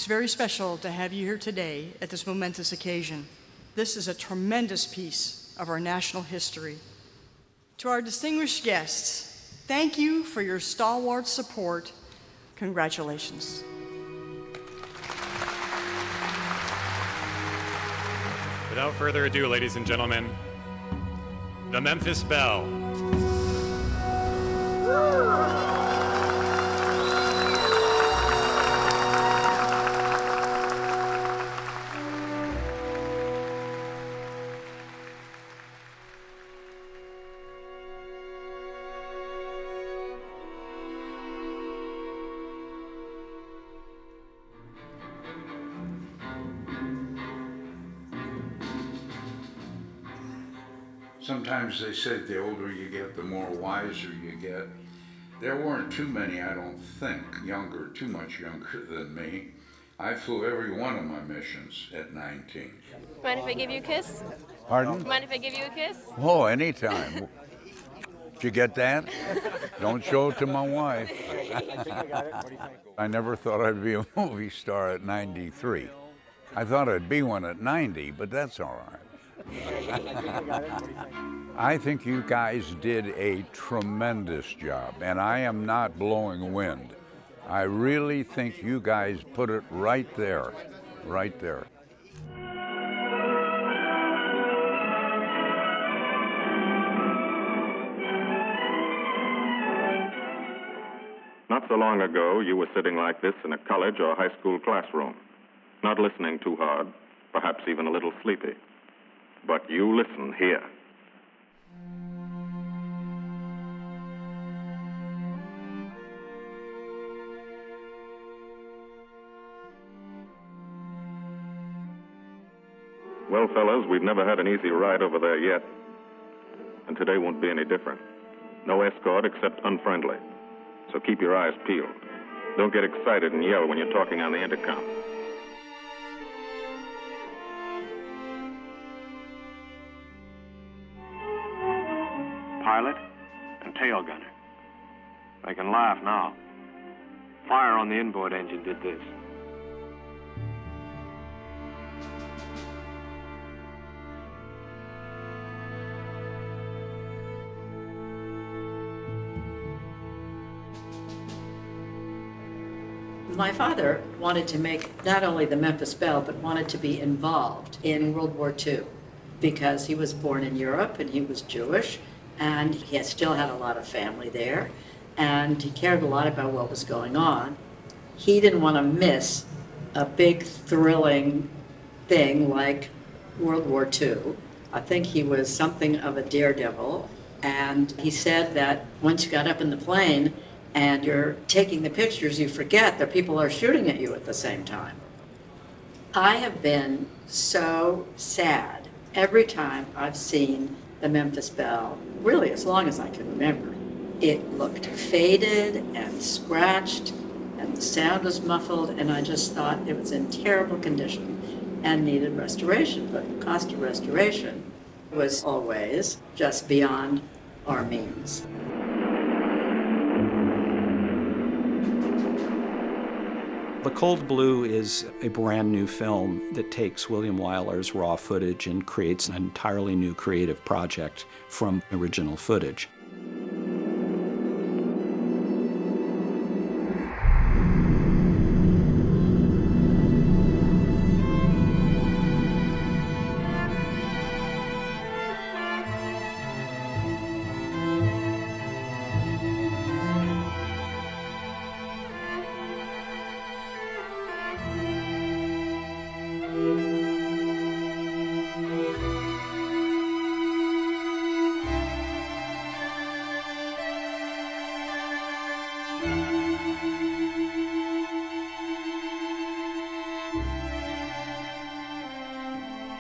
It's very special to have you here today at this momentous occasion. This is a tremendous piece of our national history. To our distinguished guests, thank you for your stalwart support. Congratulations. Without further ado, ladies and gentlemen, the Memphis Belle. Sometimes they say the older you get, the more wiser you get. There weren't too many, I don't think, too much younger than me. I flew every one of my missions at 19. Mind if I give you a kiss? Pardon? Mind if I give you a kiss? Oh, anytime. Did you get that? Don't show it to my wife. I never thought I'd be a movie star at 93. I thought I'd be one at 90, but that's all right. I think you guys did a tremendous job, and I am not blowing wind. I really think you guys put it right there, right there. Not so long ago, you were sitting like this in a college or high school classroom, not listening too hard, perhaps even a little sleepy. But you listen here. Well, fellas, we've never had an easy ride over there yet. And today won't be any different. No escort except unfriendly. So keep your eyes peeled. Don't get excited and yell when you're talking on the intercom. Pilot and tail gunner. They can laugh now. Fire on the inboard engine did this. My father wanted to make not only the Memphis Belle, but wanted to be involved in World War II because he was born in Europe and he was Jewish and he still had a lot of family there and he cared a lot about what was going on. He didn't want to miss a big thrilling thing like World War II. I think he was something of a daredevil, and he said that once you got up in the plane and you're taking the pictures, you forget that people are shooting at you at the same time. I have been so sad every time I've seen the Memphis Belle, really as long as I can remember. It looked faded and scratched, and the sound was muffled, and I just thought it was in terrible condition and needed restoration. But the cost of restoration was always just beyond our means. The Cold Blue is a brand new film that takes William Wyler's raw footage and creates an entirely new creative project from original footage.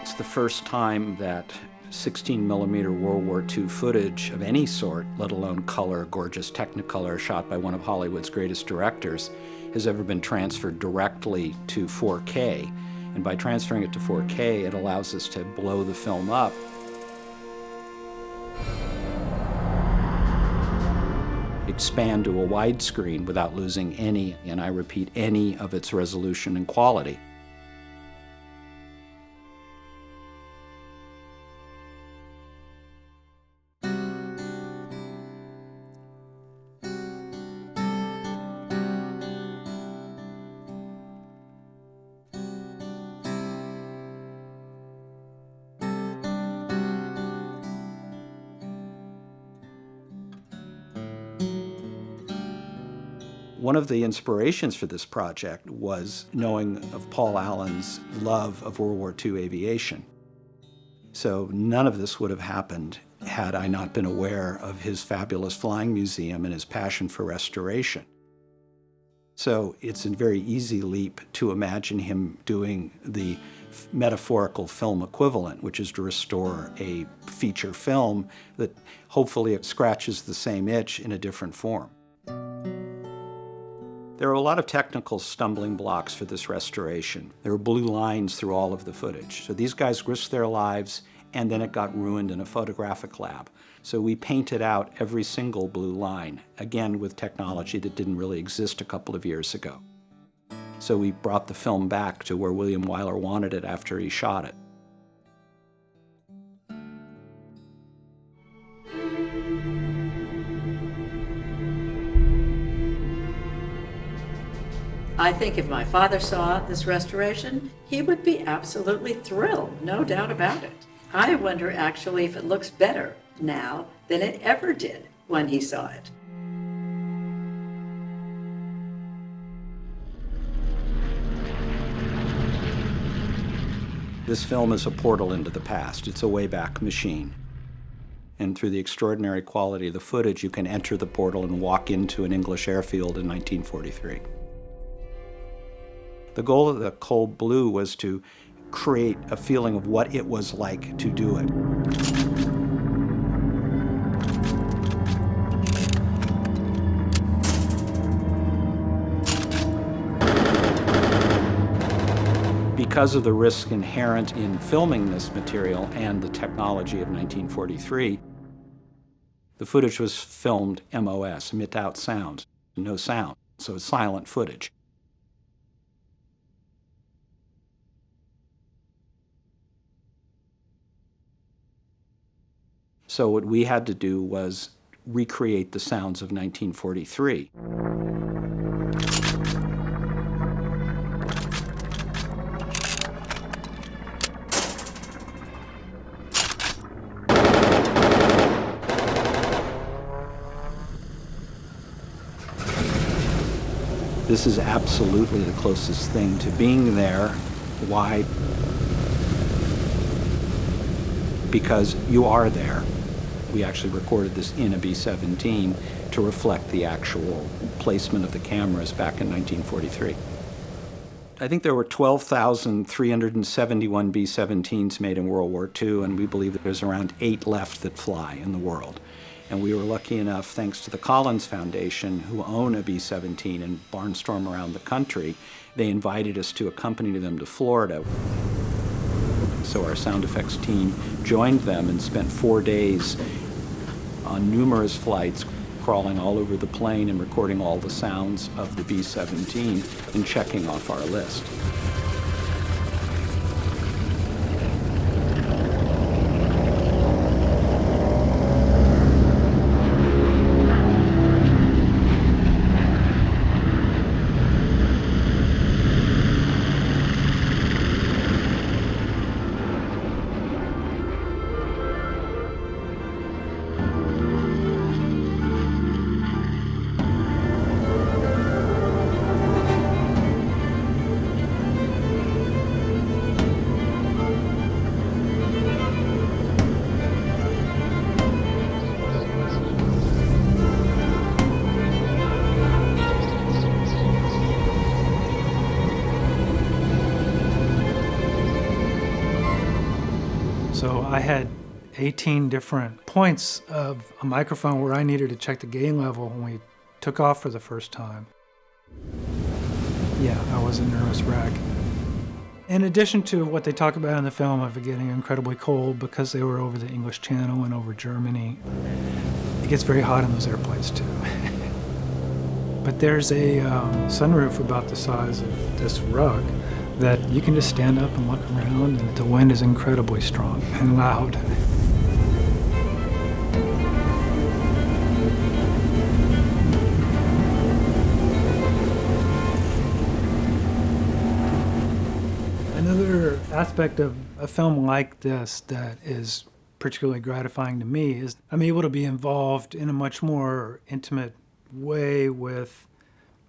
It's the first time that 16mm World War II footage of any sort, let alone color, gorgeous Technicolor shot by one of Hollywood's greatest directors, has ever been transferred directly to 4K. And by transferring it to 4K, it allows us to blow the film up. expand to a widescreen without losing any, and I repeat, any of its resolution and quality. One of the inspirations for this project was knowing of Paul Allen's love of World War II aviation. So none of this would have happened had I not been aware of his fabulous flying museum and his passion for restoration. So it's a very easy leap to imagine him doing the metaphorical film equivalent, which is to restore a feature film that hopefully it scratches the same itch in a different form. There are a lot of technical stumbling blocks for this restoration. There are blue lines through all of the footage. So these guys risked their lives, and then it got ruined in a photographic lab. So we painted out every single blue line, again with technology that didn't really exist a couple of years ago. So we brought the film back to where William Wyler wanted it after he shot it. I think if my father saw this restoration, he would be absolutely thrilled, no doubt about it. I wonder actually if it looks better now than it ever did when he saw it. This film is a portal into the past. It's a Wayback Machine. And through the extraordinary quality of the footage, you can enter the portal and walk into an English airfield in 1943. The goal of the Cold Blue was to create a feeling of what it was like to do it. Because of the risk inherent in filming this material and the technology of 1943, the footage was filmed MOS, without sound, no sound, so it's silent footage. So what we had to do was recreate the sounds of 1943. This is absolutely the closest thing to being there. Why? Because you are there. We actually recorded this in a B-17 to reflect the actual placement of the cameras back in 1943. I think there were 12,371 B-17s made in World War II, and we believe that there's around 8 left that fly in the world. And we were lucky enough, thanks to the Collins Foundation, who own a B-17 and barnstorm around the country, they invited us to accompany them to Florida. So our sound effects team joined them and spent 4 days on numerous flights, crawling all over the plane and recording all the sounds of the B-17 and checking off our list. So I had 18 different points of a microphone where I needed to check the gain level when we took off for the first time. Yeah, I was a nervous wreck. In addition to what they talk about in the film of it getting incredibly cold because they were over the English Channel and over Germany, It gets very hot in those airplanes too. But there's a sunroof about the size of this rug that you can just stand up and look around, and the wind is incredibly strong and loud. Another aspect of a film like this that is particularly gratifying to me is I'm able to be involved in a much more intimate way with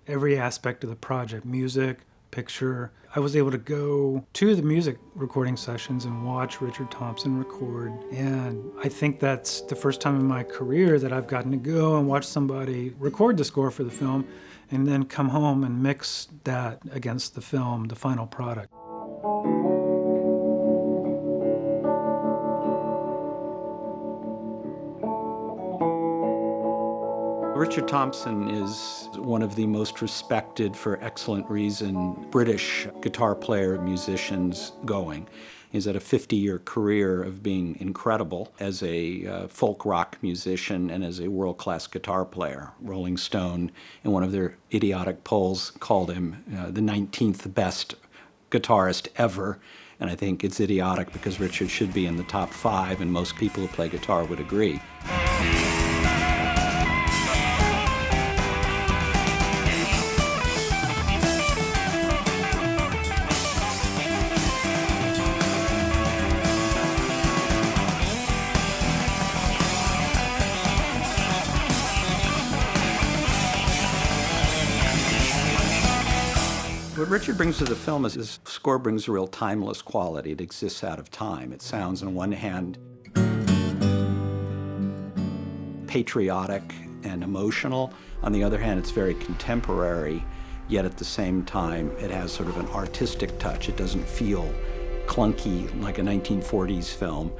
every aspect of the project, music, picture. I was able to go to the music recording sessions and watch Richard Thompson record, and I think that's the first time in my career that I've gotten to go and watch somebody record the score for the film and then come home and mix that against the film, the final product. Richard Thompson is one of the most respected, for excellent reason, British guitar player musicians going. He's had a 50-year career of being incredible as a folk rock musician and as a world-class guitar player. Rolling Stone, in one of their idiotic polls, called him the 19th best guitarist ever. And I think it's idiotic because Richard should be in the top 5, and most people who play guitar would agree. What Richard brings to the film is his score brings a real timeless quality. It exists out of time. It sounds, on one hand, patriotic and emotional. On the other hand, it's very contemporary, yet at the same time, it has sort of an artistic touch. It doesn't feel clunky like a 1940s film,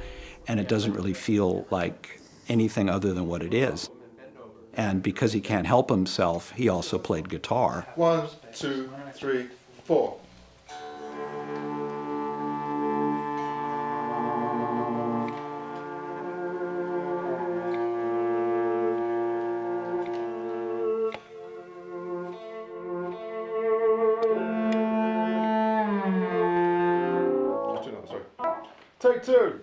and it doesn't really feel like anything other than what it is. And because he can't help himself, he also played guitar. 1, 2, 3, 4. Take 2.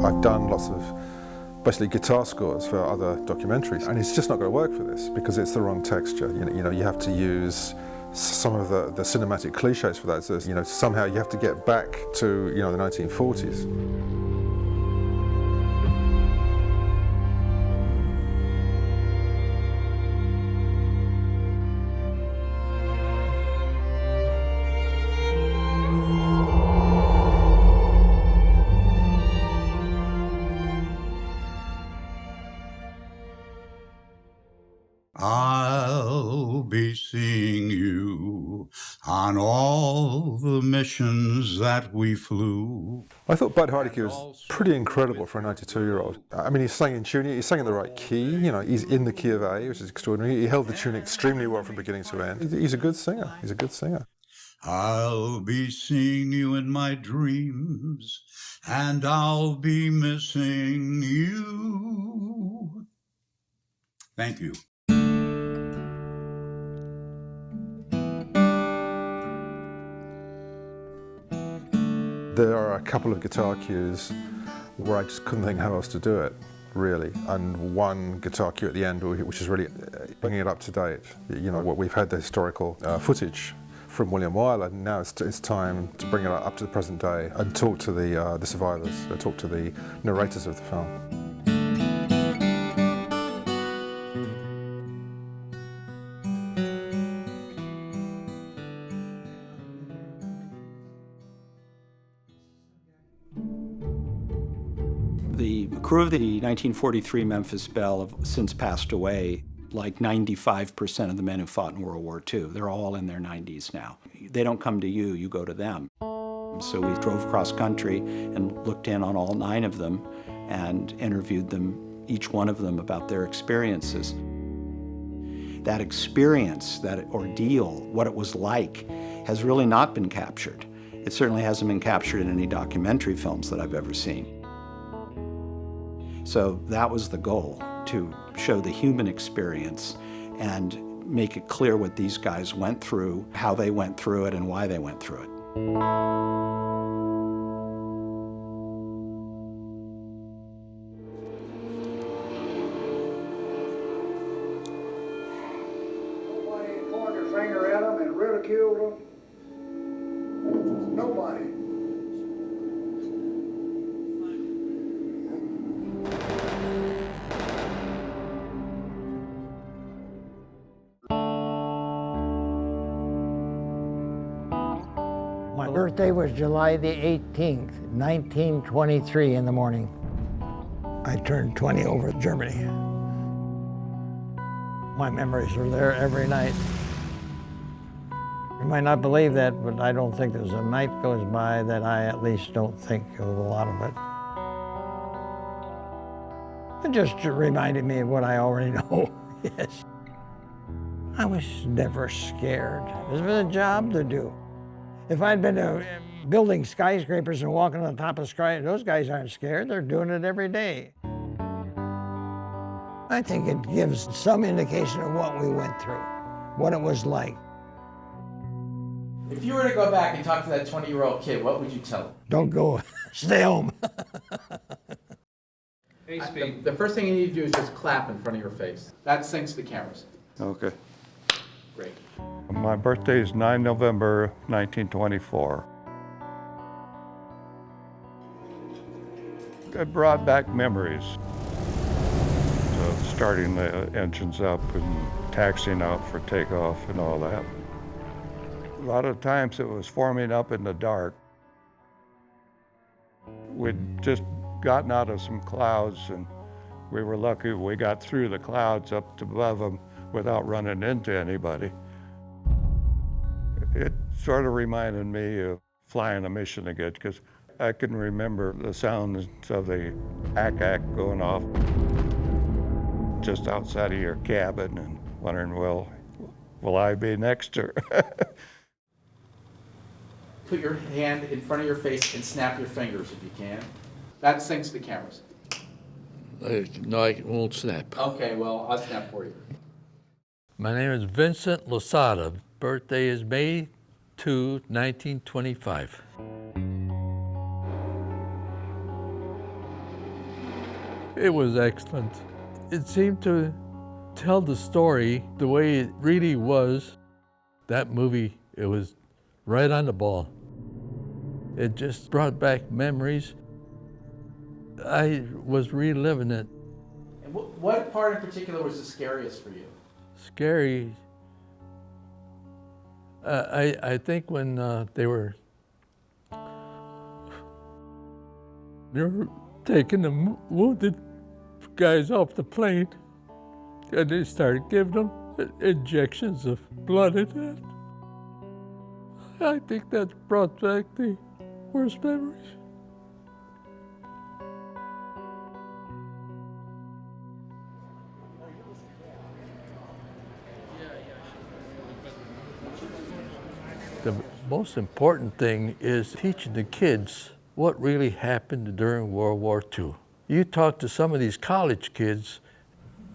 I've done lots of basically guitar scores for other documentaries, and it's just not going to work for this because it's the wrong texture. You know, you have to use some of the cinematic cliches for that. So, you know, somehow you have to get back to, you know, the 1940s. I'll be seeing you on all the missions that we flew. I thought Bud Hardiker was pretty incredible for a 92-year-old. I mean, he sang in tune, he sang in the right key, you know, he's in the key of A, which is extraordinary. He held the tune extremely well from beginning to end. He's a good singer, he's a good singer. I'll be seeing you in my dreams, and I'll be missing you. Thank you. There are a couple of guitar cues where I just couldn't think how else to do it, really. And one guitar cue at the end, which is really bringing it up to date. You know, we've had the historical footage from William Wyler, and now it's time to bring it up to the present day and talk to the survivors, talk to the narrators of the film. The crew of the 1943 Memphis Belle have since passed away. Like 95% of the men who fought in World War II. They're all in their 90s now. They don't come to you, you go to them. So we drove cross country and looked in on all 9 of them and interviewed them, each one of them, about their experiences. That experience, that ordeal, what it was like, has really not been captured. It certainly hasn't been captured in any documentary films that I've ever seen. So that was the goal, to show the human experience and make it clear what these guys went through, how they went through it, and why they went through it. Nobody pointed their finger at them and ridiculed them. Nobody. My birthday was July the 18th, 1923 in the morning. I turned 20 over Germany. My memories are there every night. You might not believe that, but I don't think there's a night goes by that I at least don't think of a lot of it. It just reminded me of what I already know, yes. I was never scared. It was a job to do. If I'd been building skyscrapers and walking on the top of skyscrapers, those guys aren't scared. They're doing it every day. I think it gives some indication of what we went through, what it was like. If you were to go back and talk to that 20-year-old kid, what would you tell him? Don't go, stay home. Hey, Speed. The first thing you need to do is just clap in front of your face. That syncs the cameras. Okay. Great. My birthday is 9 November 1924. It brought back memories of starting the engines up and taxiing out for takeoff and all that. A lot of times it was forming up in the dark. We'd just gotten out of some clouds, and we were lucky we got through the clouds up above them without running into anybody. It sort of reminded me of flying a mission again, because I can remember the sounds of the ack-ack going off just outside of your cabin and wondering, well, will I be next to her? Put your hand in front of your face and snap your fingers if you can. That syncs the cameras. No, I won't snap. Okay, well, I'll snap for you. My name is Vincent Losada. Birthday is May 2, 1925. It was excellent. It seemed to tell the story the way it really was. That movie, it was right on the ball. It just brought back memories. I was reliving it. And what part in particular was the scariest for you? Scary. I think when they were taking the wounded guys off the plane, and they started giving them injections of blood in it. I think that brought back the worst memories. The most important thing is teaching the kids what really happened during World War II. You talk to some of these college kids,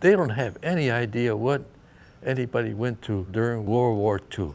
they don't have any idea what anybody went through during World War II.